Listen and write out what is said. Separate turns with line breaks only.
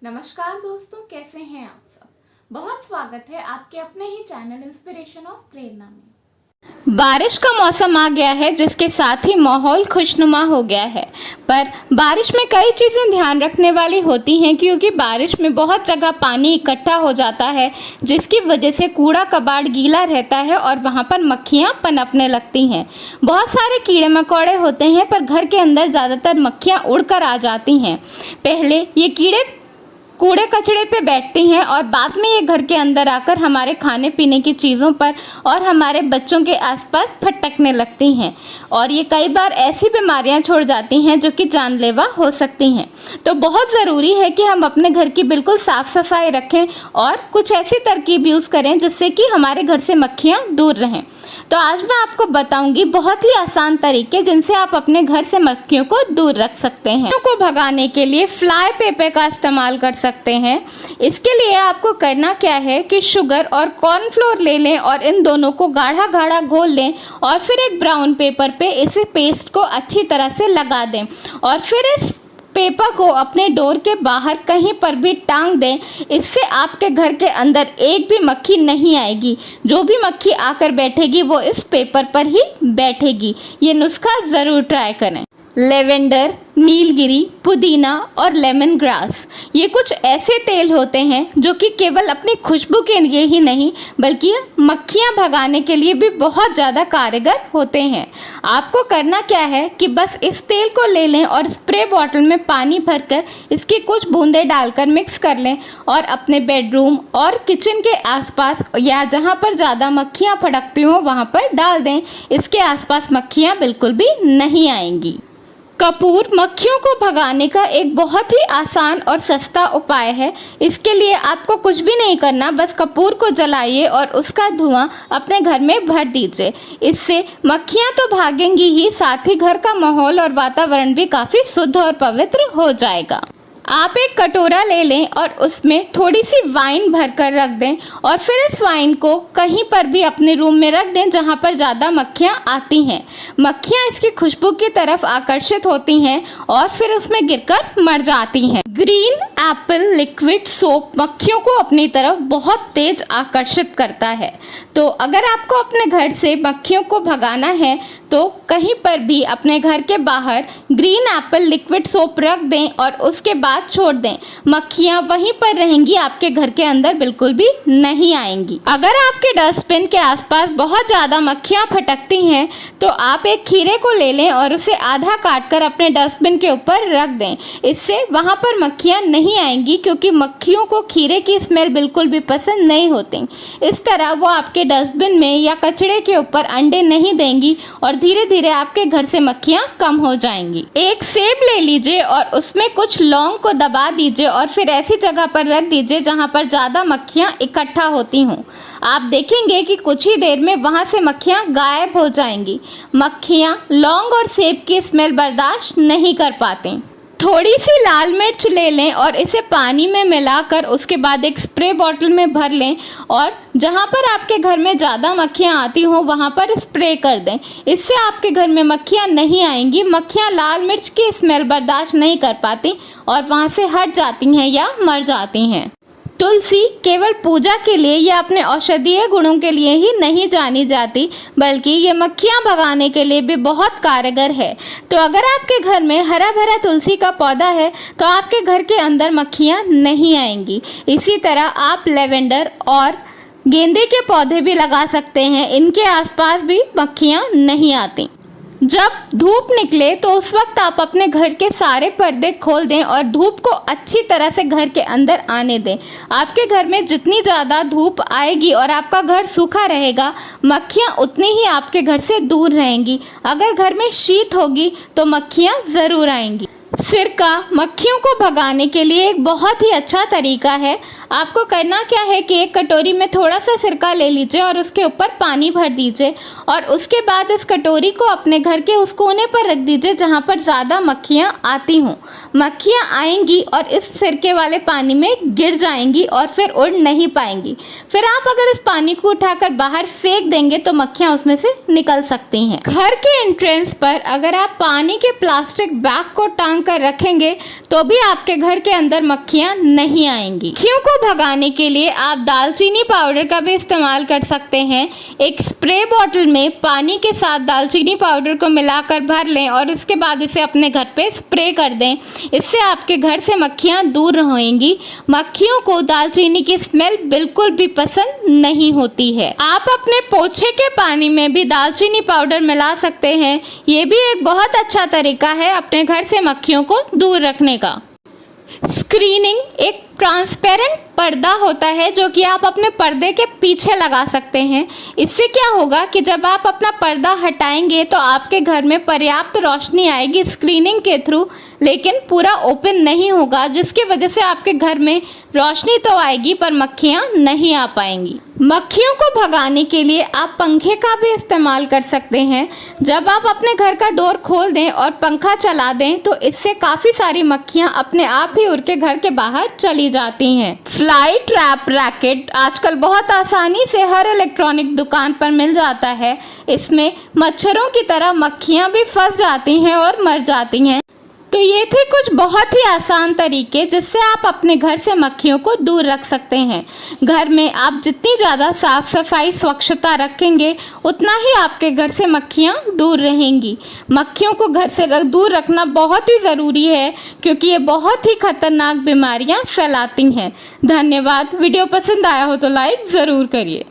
नमस्कार दोस्तों, कैसे हैं आप सब। बहुत स्वागत है आपके अपने ही चैनल इंस्पिरेशन ऑफ प्रेरणा में।
बारिश का मौसम आ गया है, जिसके साथ ही माहौल खुशनुमा हो गया है। पर बारिश में कई चीज़ें ध्यान रखने वाली होती हैं, क्योंकि बारिश में बहुत जगह पानी इकट्ठा हो जाता है, जिसकी वजह से कूड़ा कबाड़ गीला रहता है और वहाँ पर मक्खियाँ पनपने लगती हैं। बहुत सारे कीड़े मकोड़े होते हैं, पर घर के अंदर ज़्यादातर मक्खियाँ उड़कर आ जाती हैं। पहले ये कीड़े कूड़े कचड़े पे बैठती हैं और बाद में ये घर के अंदर आकर हमारे खाने पीने की चीज़ों पर और हमारे बच्चों के आसपास फटकने लगती हैं, और ये कई बार ऐसी बीमारियां छोड़ जाती हैं जो कि जानलेवा हो सकती हैं। तो बहुत ज़रूरी है कि हम अपने घर की बिल्कुल साफ़ सफाई रखें और कुछ ऐसी तरकीब यूज़ करें जिससे कि हमारे घर से मक्खियाँ दूर रहें। तो आज मैं आपको बताऊंगी बहुत ही आसान तरीके जिनसे आप अपने घर से मक्खियों को दूर रख सकते हैं। मक्खियों को भगाने के लिए फ्लाई पेपर का इस्तेमाल कर सकते हैं। इसके लिए आपको करना क्या है कि शुगर और कॉर्नफ्लोर ले लें और इन दोनों को गाढ़ा गाढ़ा घोल लें और फिर एक ब्राउन पेपर पे इसे पेस्ट को अच्छी तरह से लगा दें और फिर इस पेपर को अपने डोर के बाहर कहीं पर भी टांग दें। इससे आपके घर के अंदर एक भी मक्खी नहीं आएगी। जो भी मक्खी आकर बैठेगी वो इस पेपर पर ही बैठेगी। ये नुस्खा ज़रूर ट्राई करें। लेवेंडर, नीलगिरी, पुदीना और लेमन ग्रास, ये कुछ ऐसे तेल होते हैं जो कि केवल अपनी खुशबू के लिए ही नहीं बल्कि मक्खियाँ भगाने के लिए भी बहुत ज़्यादा कारगर होते हैं। आपको करना क्या है कि बस इस तेल को ले लें और स्प्रे बॉटल में पानी भरकर इसकी कुछ बूंदें डालकर मिक्स कर लें और अपने बेडरूम और किचन के आसपास या जहाँ पर ज़्यादा मक्खियाँ फटकती हों वहाँ पर डाल दें। इसके आसपास मक्खियाँ बिल्कुल भी नहीं आएंगी। कपूर मक्खियों को भगाने का एक बहुत ही आसान और सस्ता उपाय है। इसके लिए आपको कुछ भी नहीं करना, बस कपूर को जलाइए और उसका धुआं अपने घर में भर दीजिए। इससे मक्खियां तो भागेंगी ही, साथ ही घर का माहौल और वातावरण भी काफ़ी शुद्ध और पवित्र हो जाएगा। आप एक कटोरा ले लें और उसमें थोड़ी सी वाइन भरकर रख दें और फिर इस वाइन को कहीं पर भी अपने रूम में रख दें जहां पर ज़्यादा मक्खियां आती हैं। मक्खियां इसकी खुशबू की तरफ आकर्षित होती हैं और फिर उसमें गिरकर मर जाती हैं। ग्रीन एप्पल लिक्विड सोप मक्खियों को अपनी तरफ बहुत तेज आकर्षित करता है। तो अगर आपको अपने घर से मक्खियों को भगाना है तो कहीं पर भी अपने घर के बाहर ग्रीन एप्पल लिक्विड सोप रख दें और उसके बाद छोड़ दें। मक्खियाँ वहीं पर रहेंगी, आपके घर के अंदर बिल्कुल भी नहीं आएंगी। अगर आपके डस्टबिन के आसपास बहुत ज़्यादा मक्खियाँ फटकती हैं तो आप एक खीरे को ले लें और उसे आधा काट कर अपने डस्टबिन के ऊपर रख दें। इससे वहाँ पर मक्खियाँ नहीं आएंगी, क्योंकि मक्खियों को खीरे की स्मेल बिल्कुल भी पसंद नहीं होती। इस तरह वो आपके डस्टबिन में या कचड़े के ऊपर अंडे नहीं देंगी और धीरे धीरे आपके घर से मक्खियाँ कम हो जाएंगी। एक सेब ले लीजिए और उसमें कुछ लौंग को दबा दीजिए और फिर ऐसी जगह पर रख दीजिए जहाँ पर ज़्यादा मक्खियाँ इकट्ठा होती हों। आप देखेंगे कि कुछ ही देर में वहाँ से मक्खियाँ गायब हो जाएंगी। मक्खियाँ लौंग और सेब की स्मेल बर्दाश्त नहीं कर पाती। थोड़ी सी लाल मिर्च ले लें और इसे पानी में मिलाकर उसके बाद एक स्प्रे बॉटल में भर लें और जहाँ पर आपके घर में ज़्यादा मक्खियाँ आती हों वहाँ पर स्प्रे कर दें। इससे आपके घर में मक्खियाँ नहीं आएंगी। मक्खियाँ लाल मिर्च की स्मेल बर्दाश्त नहीं कर पाती और वहाँ से हट जाती हैं या मर जाती हैं। तुलसी केवल पूजा के लिए या अपने औषधीय गुणों के लिए ही नहीं जानी जाती, बल्कि ये मक्खियाँ भगाने के लिए भी बहुत कारगर है। तो अगर आपके घर में हरा भरा तुलसी का पौधा है तो आपके घर के अंदर मक्खियाँ नहीं आएंगी। इसी तरह आप लेवेंडर और गेंदे के पौधे भी लगा सकते हैं। इनके आसपास भी मक्खियाँ नहीं आती। जब धूप निकले तो उस वक्त आप अपने घर के सारे पर्दे खोल दें और धूप को अच्छी तरह से घर के अंदर आने दें। आपके घर में जितनी ज़्यादा धूप आएगी और आपका घर सूखा रहेगा, मक्खियाँ उतनी ही आपके घर से दूर रहेंगी। अगर घर में शीत होगी तो मक्खियाँ ज़रूर आएंगी। सिरका मक्खियों को भगाने के लिए एक बहुत ही अच्छा तरीका है। आपको करना क्या है कि एक कटोरी में थोड़ा सा सिरका ले लीजिए और उसके ऊपर पानी भर दीजिए और उसके बाद इस कटोरी को अपने घर के उस कोने पर रख दीजिए जहाँ पर ज़्यादा मक्खियाँ आती हों। मक्खियाँ आएंगी और इस सिरके वाले पानी में गिर जाएंगी और फिर उड़ नहीं पाएंगी। फिर आप अगर इस पानी को उठाकर बाहर फेंक देंगे तो मक्खियाँ उसमें से निकल सकती हैं। घर के एंट्रेंस पर अगर आप पानी के प्लास्टिक बैग को टांग बांध कर रखेंगे तो भी आपके घर के अंदर मक्खियां नहीं आएंगी। मक्खियों को भगाने के लिए आप दालचीनी पाउडर का भी इस्तेमाल कर सकते हैं। एक स्प्रे बॉटल में पानी के साथ दालचीनी पाउडर को मिलाकर भर लें और इसके बाद इसे अपने घर पे स्प्रे कर दें। इससे आपके घर से मक्खियां दूर रहेंगी। मक्खियों को दालचीनी की स्मेल बिल्कुल भी पसंद नहीं होती है। आप अपने पोछे के पानी में भी दालचीनी पाउडर मिला सकते हैं। ये भी एक बहुत अच्छा तरीका है अपने घर से मक्खियों को दूर रखने का। स्क्रीनिंग एक ट्रांसपेरेंट पर्दा होता है जो कि आप अपने पर्दे के पीछे लगा सकते हैं। इससे क्या होगा कि जब आप अपना पर्दा हटाएंगे तो आपके घर में पर्याप्त रोशनी आएगी स्क्रीनिंग के थ्रू, लेकिन पूरा ओपन नहीं होगा, जिसकी वजह से आपके घर में रोशनी तो आएगी पर मक्खियाँ नहीं आ पाएंगी। मक्खियों को भगाने के लिए आप पंखे का भी इस्तेमाल कर सकते हैं। जब आप अपने घर का डोर खोल दें और पंखा चला दें तो इससे काफ़ी सारी मक्खियाँ अपने आप ही उड़ के घर के बाहर चली जाती हैं। फ्लाई ट्रैप रैकेट आजकल बहुत आसानी से हर इलेक्ट्रॉनिक दुकान पर मिल जाता है। इसमें मच्छरों की तरह मक्खियाँ भी फंस जाती हैं और मर जाती हैं। तो ये थे कुछ बहुत ही आसान तरीके जिससे आप अपने घर से मक्खियों को दूर रख सकते हैं। घर में आप जितनी ज़्यादा साफ सफाई स्वच्छता रखेंगे उतना ही आपके घर से मक्खियाँ दूर रहेंगी। मक्खियों को घर से दूर रखना बहुत ही ज़रूरी है क्योंकि ये बहुत ही खतरनाक बीमारियाँ फैलाती हैं। धन्यवाद। वीडियो पसंद आया हो तो लाइक ज़रूर करिए।